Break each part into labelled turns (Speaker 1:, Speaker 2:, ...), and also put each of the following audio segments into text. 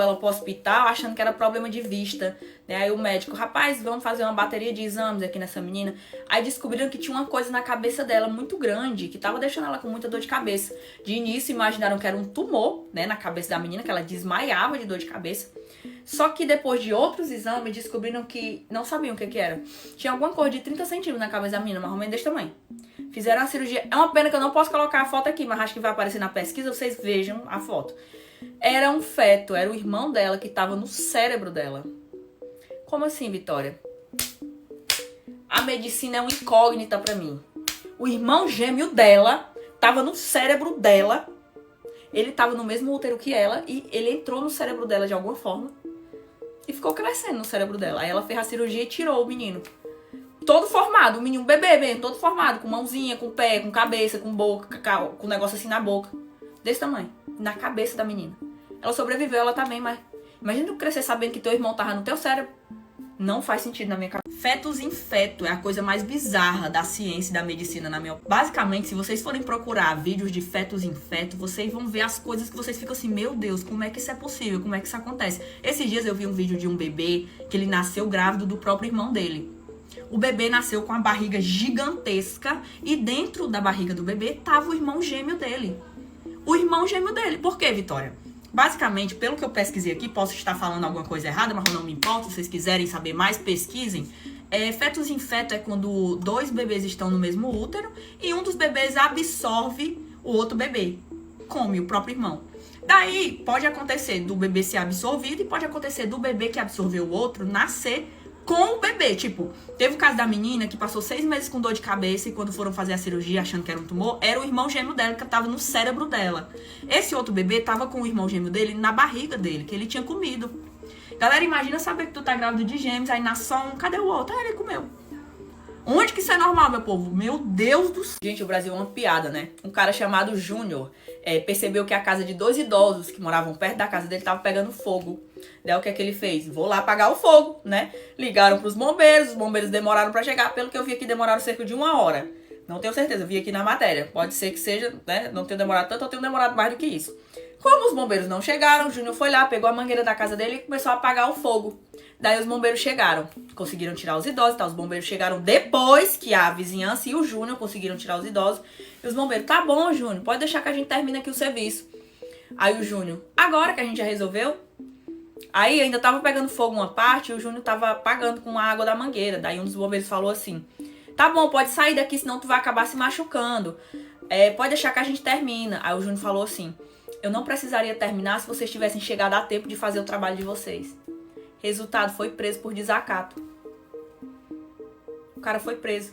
Speaker 1: ela pro hospital achando que era problema de vista, né? Aí o médico, rapaz, vamos fazer uma bateria de exames aqui nessa menina. Aí descobriram que tinha uma coisa na cabeça dela muito grande, que tava deixando ela com muita dor de cabeça. De início imaginaram que era um tumor, né, na cabeça da menina, que ela desmaiava de dor de cabeça. Só que depois de outros exames descobriram que não sabiam o que era. Tinha alguma coisa de 30 centímetros na cabeça da menina, mais ou menos desse tamanho. Fizeram a cirurgia. É uma pena que eu não posso colocar a foto aqui, mas acho que vai aparecer na pesquisa, vocês vejam a foto. Era um feto, era o irmão dela que estava no cérebro dela. Como assim, Vitória? A medicina é uma incógnita pra mim. O irmão gêmeo dela estava no cérebro dela. Ele estava no mesmo útero que ela e ele entrou no cérebro dela de alguma forma e ficou crescendo no cérebro dela. Aí ela fez a cirurgia e tirou o menino. Todo formado, o menino, um bebê mesmo, todo formado, com mãozinha, com pé, com cabeça, com boca, com negócio assim na boca. Desse tamanho, na cabeça da menina. Ela sobreviveu, ela tá bem, mas imagina tu crescer sabendo que teu irmão tava no teu cérebro. Não faz sentido na minha cabeça. Fetos em feto é a coisa mais bizarra da ciência e da medicina, na minha opinião. Basicamente, se vocês forem procurar vídeos de fetos em feto, vocês vão ver as coisas que vocês ficam assim, meu Deus, como é que isso é possível? Como é que isso acontece? Esses dias eu vi um vídeo de um bebê que ele nasceu grávido do próprio irmão dele. O bebê nasceu com a barriga gigantesca e dentro da barriga do bebê tava o irmão gêmeo dele. O irmão gêmeo dele. Por quê, Vitória? Basicamente, pelo que eu pesquisei aqui, posso estar falando alguma coisa errada, mas não me importa. Se vocês quiserem saber mais, pesquisem. Fetos em feto é quando dois bebês estão no mesmo útero e um dos bebês absorve o outro bebê, come o próprio irmão. Daí, pode acontecer do bebê ser absorvido e pode acontecer do bebê que absorveu o outro nascer com o bebê. Tipo, teve o caso da menina que passou 6 meses com dor de cabeça e quando foram fazer a cirurgia achando que era um tumor, era o irmão gêmeo dela que tava no cérebro dela. Esse outro bebê tava com o irmão gêmeo dele na barriga dele, que ele tinha comido. Galera, imagina saber que tu tá grávido de gêmeos, aí nasce só um, cadê o outro? Ah, ele comeu. Onde que isso é normal, meu povo? Meu Deus do céu. Gente, o Brasil é uma piada, né? Um cara chamado Júnior percebeu que a casa de 2 idosos que moravam perto da casa dele tava pegando fogo. Daí o que é que ele fez? Vou lá apagar o fogo, né? Ligaram pros bombeiros, os bombeiros demoraram pra chegar. Pelo que eu vi aqui, demoraram cerca de 1 hora. Não tenho certeza, eu vi aqui na matéria. Pode ser que seja, né? Não tenha demorado tanto, ou tenha demorado mais do que isso. Como os bombeiros não chegaram, o Júnior foi lá, pegou a mangueira da casa dele e começou a apagar o fogo. Daí os bombeiros chegaram, conseguiram tirar os idosos, tá? Os bombeiros chegaram depois que a vizinhança e o Júnior conseguiram tirar os idosos. E os bombeiros, tá bom, Júnior, pode deixar que a gente termine aqui o serviço. Aí o Júnior, agora que a gente já resolveu? Aí ainda tava pegando fogo uma parte e o Júnior tava apagando com a água da mangueira. Daí um dos bombeiros falou assim, tá bom, pode sair daqui, senão tu vai acabar se machucando. Pode deixar que a gente termina. Aí o Júnior falou assim, eu não precisaria terminar se vocês tivessem chegado a tempo de fazer o trabalho de vocês. Resultado, foi preso por desacato. O cara foi preso.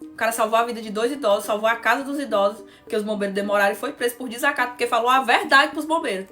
Speaker 1: O cara salvou a vida de 2 idosos, salvou a casa dos idosos, porque os bombeiros demoraram e foi preso por desacato, porque falou a verdade pros bombeiros.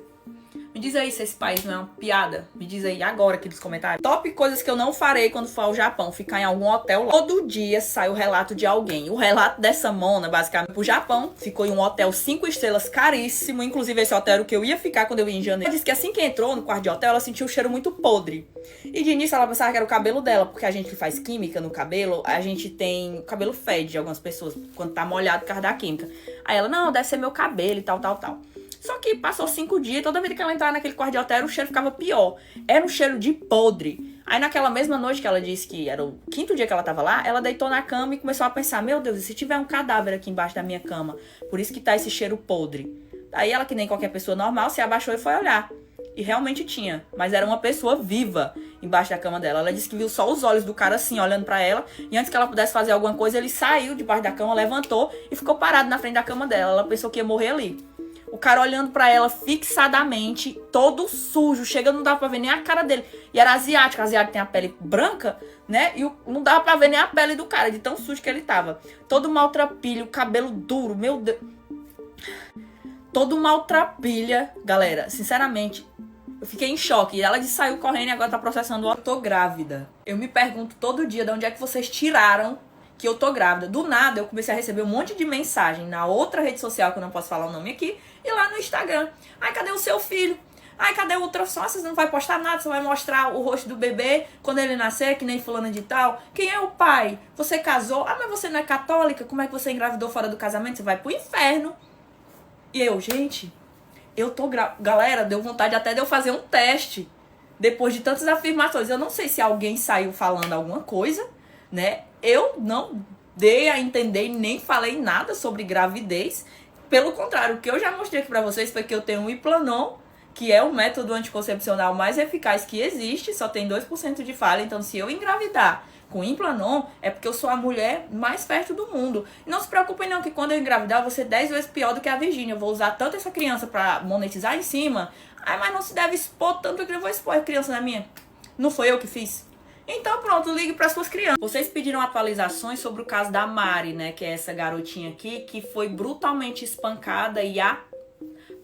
Speaker 1: Me diz aí se esse país não é uma piada. Me diz aí agora aqui nos comentários. Top coisas que eu não farei quando for ao Japão. Ficar em algum hotel. Todo dia sai o relato de alguém. O relato dessa mona, basicamente, pro Japão. Ficou em um hotel 5 estrelas, caríssimo. Inclusive, esse hotel era o que eu ia ficar quando eu ia em janeiro. Ela disse que assim que entrou no quarto de hotel, ela sentiu um cheiro muito podre. E de início ela pensava que era o cabelo dela. Porque a gente que faz química no cabelo, a gente tem... O cabelo fede de algumas pessoas quando tá molhado por causa da química. Aí ela, não, deve ser meu cabelo e tal, tal, tal. Só que passou 5 dias, toda vez que ela entrava naquele quarto de hotel, o cheiro ficava pior. Era um cheiro de podre. Aí naquela mesma noite que ela disse que era o 5º dia que ela tava lá, ela deitou na cama e começou a pensar, meu Deus, e se tiver um cadáver aqui embaixo da minha cama? Por isso que tá esse cheiro podre. Aí ela, que nem qualquer pessoa normal, se abaixou e foi olhar. E realmente tinha, mas era uma pessoa viva embaixo da cama dela. Ela disse que viu só os olhos do cara assim, olhando pra ela. E antes que ela pudesse fazer alguma coisa, ele saiu debaixo da cama, levantou e ficou parado na frente da cama dela. Ela pensou que ia morrer ali. O cara olhando pra ela fixadamente, todo sujo, chega, não dava pra ver nem a cara dele. E era asiático, asiático tem a pele branca, né? E não dava pra ver nem a pele do cara, de tão sujo que ele tava. Todo maltrapilho, cabelo duro, meu Deus. Todo maltrapilha, galera, sinceramente, eu fiquei em choque. E ela disse, saiu correndo e agora tá processando. Eu tô grávida. Eu me pergunto todo dia de onde é que vocês tiraram que eu tô grávida. Do nada, eu comecei a receber um monte de mensagem na outra rede social, que eu não posso falar o nome aqui, e lá no Instagram. Ai, cadê o seu filho? Ai, cadê o ultrassom? Você não vai postar nada, você vai mostrar o rosto do bebê quando ele nascer, que nem fulana de tal. Quem é o pai? Você casou? Ah, mas você não é católica? Como é que você engravidou fora do casamento? Você vai pro inferno. E eu, gente, Galera, deu vontade até de eu fazer um teste. Depois de tantas afirmações. Eu não sei se alguém saiu falando alguma coisa, né? Eu não dei a entender e nem falei nada sobre gravidez. Pelo contrário, o que eu já mostrei aqui pra vocês foi que eu tenho um Implanon, que é o método anticoncepcional mais eficaz que existe, só tem 2% de falha. Então, se eu engravidar com Implanon, é porque eu sou a mulher mais fértil do mundo. E não se preocupem não, que quando eu engravidar, eu vou ser 10 vezes pior do que a Virgínia. Eu vou usar tanto essa criança pra monetizar em cima. Ai, mas não se deve expor tanto que eu vou expor a criança na minha. Não foi eu que fiz. Então pronto, ligue para suas crianças. Vocês pediram atualizações sobre o caso da Mari, né? Que é essa garotinha aqui que foi brutalmente espancada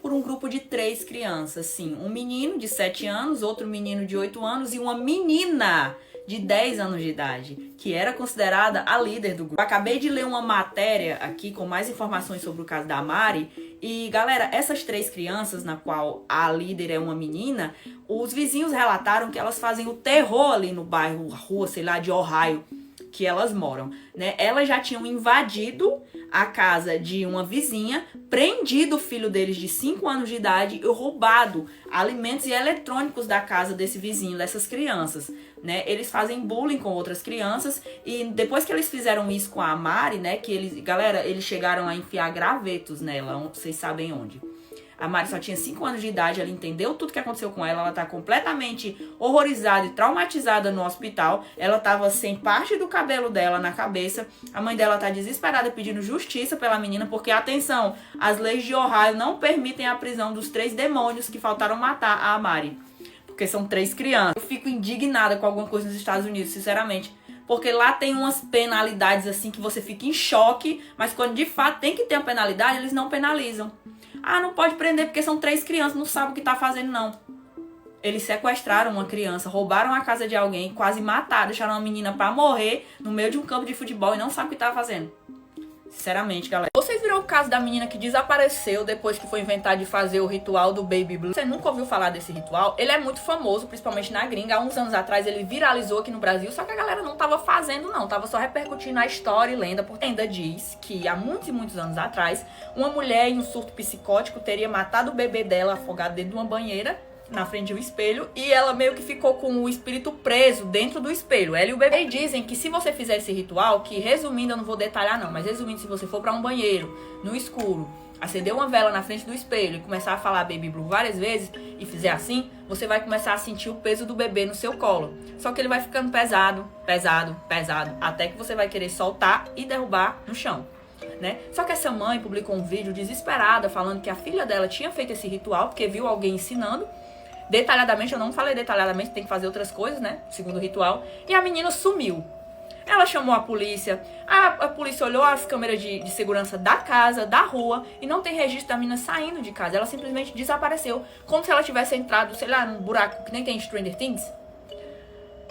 Speaker 1: por um grupo de 3 crianças. Sim, um menino de 7 anos, outro menino de 8 anos e uma menina de 10 anos de idade, que era considerada a líder do grupo. Eu acabei de ler uma matéria aqui com mais informações sobre o caso da Mari. E, galera, essas 3 crianças, na qual a líder é uma menina, os vizinhos relataram que elas fazem o terror ali no bairro, rua, sei lá, de Ohio, que elas moram, né? Elas já tinham invadido a casa de uma vizinha, prendido o filho deles de 5 anos de idade e roubado alimentos e eletrônicos da casa desse vizinho, dessas crianças, né? Eles fazem bullying com outras crianças e depois que eles fizeram isso com a Mari, né? Que eles, galera, eles chegaram a enfiar gravetos nela, vocês sabem onde. A Mari só tinha 5 anos de idade, ela entendeu tudo que aconteceu com ela, ela tá completamente horrorizada e traumatizada no hospital. Ela tava sem parte do cabelo dela na cabeça. A mãe dela tá desesperada pedindo justiça pela menina, porque, atenção, as leis de Ohio não permitem a prisão dos 3 demônios que faltaram matar a Mari. Porque são 3 crianças. Eu fico indignada com alguma coisa nos Estados Unidos, sinceramente. Porque lá tem umas penalidades assim que você fica em choque, mas quando de fato tem que ter uma penalidade, eles não penalizam. Ah, não pode prender porque são 3 crianças, não sabe o que tá fazendo, não. Eles sequestraram uma criança, roubaram a casa de alguém, quase mataram, deixaram uma menina pra morrer no meio de um campo de futebol e não sabe o que tá fazendo. Sinceramente, galera. Vocês viram o caso da menina que desapareceu depois que foi inventar de fazer o ritual do Baby Blue? Você nunca ouviu falar desse ritual? Ele é muito famoso, principalmente na gringa. Há uns anos atrás ele viralizou aqui no Brasil, só que a galera não tava fazendo não, tava só repercutindo a história e lenda. Porque ainda diz que há muitos e muitos anos atrás, uma mulher em um surto psicótico teria matado o bebê dela afogado dentro de uma banheira, na frente de um espelho, e ela meio que ficou com o espírito preso dentro do espelho, ela e o bebê. E dizem que se você fizer esse ritual, que resumindo, eu não vou detalhar não, mas resumindo, se você for pra um banheiro, no escuro, acender uma vela na frente do espelho e começar a falar Baby Blue várias vezes, e fizer assim, você vai começar a sentir o peso do bebê no seu colo. Só que ele vai ficando pesado, pesado, pesado, até que você vai querer soltar e derrubar no chão, né? Só que essa mãe publicou um vídeo desesperada, falando que a filha dela tinha feito esse ritual, porque viu alguém ensinando, detalhadamente. Eu não falei detalhadamente, tem que fazer outras coisas, né? Segundo o ritual. E a menina sumiu. Ela chamou a polícia. A polícia olhou as câmeras de segurança da casa, da rua, e não tem registro da menina saindo de casa. Ela simplesmente desapareceu. Como se ela tivesse entrado, sei lá, num buraco que nem tem Stranger Things.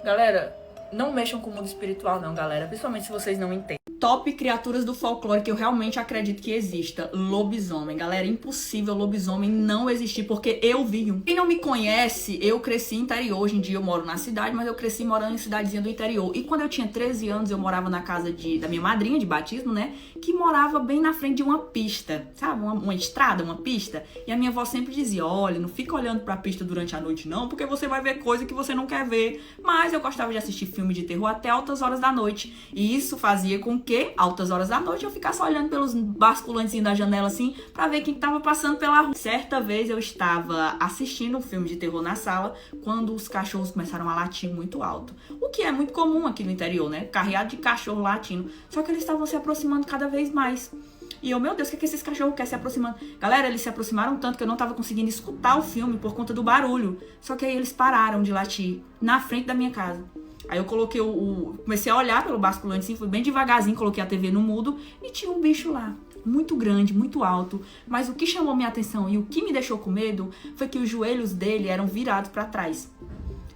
Speaker 1: Galera, não mexam com o mundo espiritual não, galera. Principalmente se vocês não entendem. Top criaturas do folclore que eu realmente acredito que exista. Lobisomem. Galera, é impossível lobisomem não existir, porque eu vi um. Quem não me conhece, eu cresci em interior. Hoje em dia eu moro na cidade, mas eu cresci morando em cidadezinha do interior. E quando eu tinha 13 anos, eu morava na casa da minha madrinha de batismo, né? Que morava bem na frente de uma pista, sabe? Uma estrada, uma pista. E a minha avó sempre dizia, olha, não fica olhando pra pista durante a noite não, porque você vai ver coisa que você não quer ver. Mas eu gostava de assistir filme de terror até altas horas da noite. E isso fazia com que, altas horas da noite, eu ficasse olhando pelos basculantezinhos da janela assim, pra ver quem tava passando pela rua. Certa vez eu estava assistindo um filme de terror na sala, quando os cachorros começaram a latir muito alto. O que é muito comum aqui no interior, né? Carreado de cachorro latindo. Só que eles estavam se aproximando cada vez mais. E eu, meu Deus, o que esses cachorros querem se aproximando? Galera, eles se aproximaram tanto que eu não tava conseguindo escutar o filme por conta do barulho. Só que aí eles pararam de latir na frente da minha casa. Aí eu coloquei comecei a olhar pelo basculante assim, fui bem devagarzinho, coloquei a TV no mudo e tinha um bicho lá, muito grande, muito alto. Mas o que chamou minha atenção e o que me deixou com medo foi que os joelhos dele eram virados pra trás.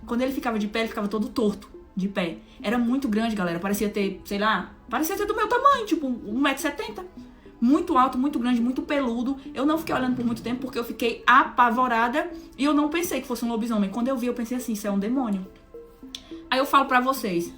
Speaker 1: Quando ele ficava de pé, ele ficava todo torto, de pé. Era muito grande, galera, parecia ter, sei lá, parecia ter do meu tamanho, tipo 1,70 m. Muito alto, muito grande, muito peludo. Eu não fiquei olhando por muito tempo porque eu fiquei apavorada e eu não pensei que fosse um lobisomem. Quando eu vi, eu pensei assim, isso é um demônio. Aí eu falo pra vocês,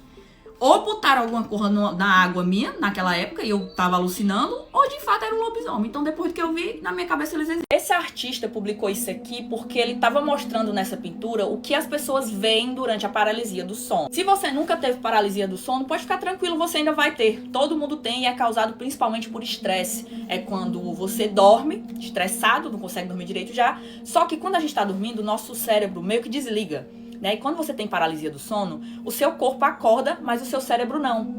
Speaker 1: ou botaram alguma coisa na água minha, naquela época, e eu tava alucinando, ou de fato era um lobisomem. Então depois que eu vi, na minha cabeça eles existem. Esse artista publicou isso aqui porque ele tava mostrando nessa pintura o que as pessoas veem durante a paralisia do sono. Se você nunca teve paralisia do sono, pode ficar tranquilo, você ainda vai ter. Todo mundo tem e é causado principalmente por estresse. É quando você dorme, estressado, não consegue dormir direito já. Só que quando a gente tá dormindo, o nosso cérebro meio que desliga. Né? E quando você tem paralisia do sono, o seu corpo acorda, mas o seu cérebro não.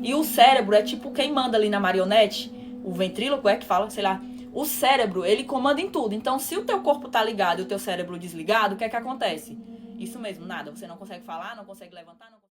Speaker 1: E o cérebro é tipo quem manda ali na marionete, o ventríloco que fala, sei lá. O cérebro, ele comanda em tudo. Então, se o teu corpo tá ligado e o teu cérebro desligado, o que é que acontece? Isso mesmo, nada. Você não consegue falar, não consegue levantar, não